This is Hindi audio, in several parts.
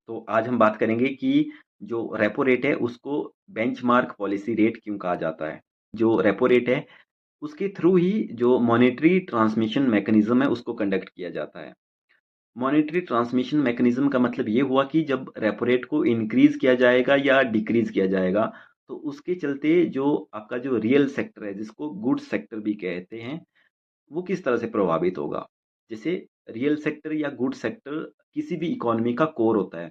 तो आज हम बात करेंगे कि जो रेपो रेट है उसको बेंचमार्क पॉलिसी रेट क्यों कहा जाता है। जो रेपो रेट है उसके थ्रू ही जो मॉनेटरी ट्रांसमिशन मैकेनिज्म है उसको कंडक्ट किया जाता है। मॉनेटरी ट्रांसमिशन मैकेनिज्म का मतलब ये हुआ कि जब रेपो रेट को इंक्रीज किया जाएगा या डिक्रीज किया जाएगा तो उसके चलते जो आपका जो रियल सेक्टर है जिसको गुड्स सेक्टर भी कहते हैं वो किस तरह से प्रभावित होगा। जैसे रियल सेक्टर या गुड्स सेक्टर किसी भी इकोनॉमी का कोर होता है।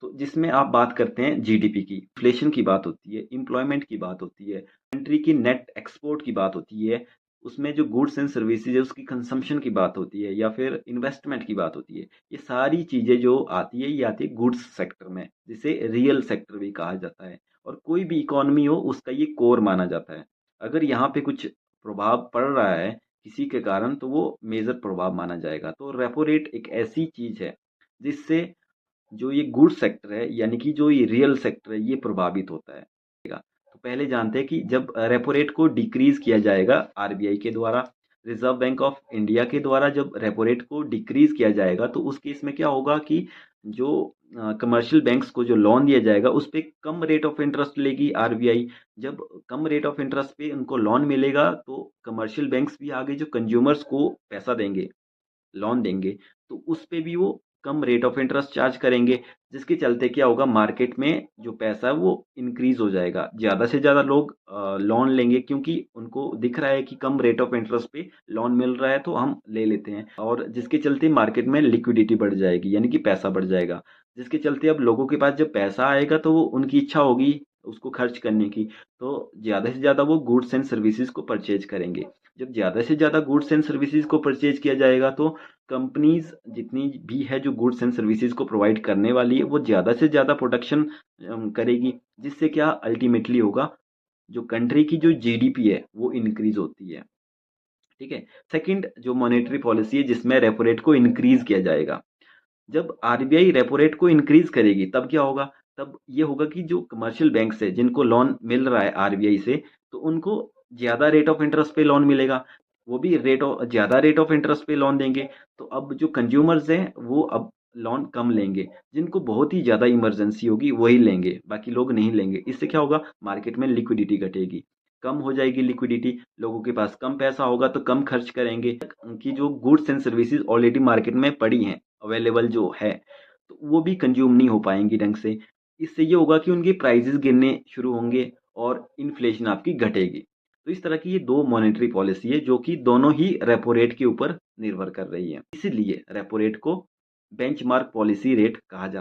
तो जिसमें आप बात करते हैं जीडीपी की, इन्फ्लेशन की बात होती है, एम्प्लॉयमेंट की बात होती है, कंट्री की नेट एक्सपोर्ट की बात होती है, उसमें जो गुड्स एंड सर्विसेज है उसकी कंजम्पशन की बात होती है या फिर इन्वेस्टमेंट की बात होती है। ये सारी चीजें जो आती है ये आती है गुड्स सेक्टर में, जिसे रियल सेक्टर भी कहा जाता है। और कोई भी इकोनॉमी हो उसका ये कोर माना जाता है। अगर यहाँ पे कुछ प्रभाव पड़ रहा है किसी के कारण तो वो मेजर प्रभाव माना जाएगा। तो रेपो रेट एक ऐसी चीज है जिससे जो ये गुड्स सेक्टर है यानी कि जो ये रियल सेक्टर है ये प्रभावित होता है। तो पहले जानते हैं कि जब रेपो रेट को डिक्रीज किया जाएगा आरबीआई के द्वारा, रिजर्व बैंक ऑफ इंडिया के द्वारा जब रेपो रेट को डिक्रीज किया जाएगा तो उस केस में क्या होगा कि जो कमर्शियल बैंक्स को जो लोन दिया जाएगा उस पे कम रेट ऑफ इंटरेस्ट लेगी आरबीआई। जब कम रेट ऑफ इंटरेस्ट पे उनको लोन मिलेगा तो कमर्शियल बैंक्स भी आगे जो कंज्यूमर्स को पैसा देंगे, लोन देंगे, तो उस पे भी वो कम रेट ऑफ इंटरेस्ट चार्ज करेंगे। जिसके चलते क्या होगा, मार्केट में जो पैसा है वो इंक्रीज हो जाएगा, ज़्यादा से ज़्यादा लोग लोन लेंगे क्योंकि उनको दिख रहा है कि कम रेट ऑफ इंटरेस्ट पे लोन मिल रहा है तो हम ले लेते हैं। और जिसके चलते मार्केट में लिक्विडिटी बढ़ जाएगी यानी कि पैसा बढ़ जाएगा। जिसके चलते अब लोगों के पास जब पैसा आएगा तो वो उनकी इच्छा होगी उसको खर्च करने की, तो ज़्यादा से ज़्यादा वो गुड्स एंड सर्विसेज को परचेज करेंगे। जब ज़्यादा से ज़्यादा गुड्स एंड सर्विसेज को परचेज किया जाएगा तो कंपनीज जितनी भी है जो गुड्स एंड सर्विसेज को प्रोवाइड करने वाली है वो ज़्यादा से ज़्यादा प्रोडक्शन करेगी। जिससे क्या अल्टीमेटली होगा, जो कंट्री की जो जीडीपी है वो इंक्रीज होती है। ठीक है। सेकंड जो मॉनेटरी पॉलिसी है जिसमें रेपो रेट को इंक्रीज किया जाएगा। जब आरबीआई रेपो रेट को इंक्रीज करेगी तब क्या होगा, तब ये होगा कि जो कमर्शियल बैंक है जिनको लोन मिल रहा है आरबीआई से तो उनको ज्यादा रेट ऑफ इंटरेस्ट पे लोन मिलेगा। वो भी ज्यादा रेट ऑफ इंटरेस्ट पे लोन देंगे। तो अब जो कंज्यूमर्स हैं वो अब लोन कम लेंगे। जिनको बहुत ही ज्यादा इमरजेंसी होगी वही लेंगे, बाकी लोग नहीं लेंगे। इससे क्या होगा, मार्केट में लिक्विडिटी घटेगी, कम हो जाएगी लिक्विडिटी, लोगों के पास कम पैसा होगा तो कम खर्च करेंगे। उनकी जो goods and services already market में पड़ी हैं, अवेलेबल जो है, तो वो भी कंज्यूम नहीं हो पाएंगी ढंग से। इससे ये होगा कि उनके प्राइसेस गिरने शुरू होंगे और इन्फ्लेशन आपकी घटेगी। तो इस तरह की ये दो मॉनेटरी पॉलिसी है जो कि दोनों ही रेपो रेट के ऊपर निर्भर कर रही है। इसीलिए रेपो रेट को बेंचमार्क पॉलिसी रेट कहा जाता है।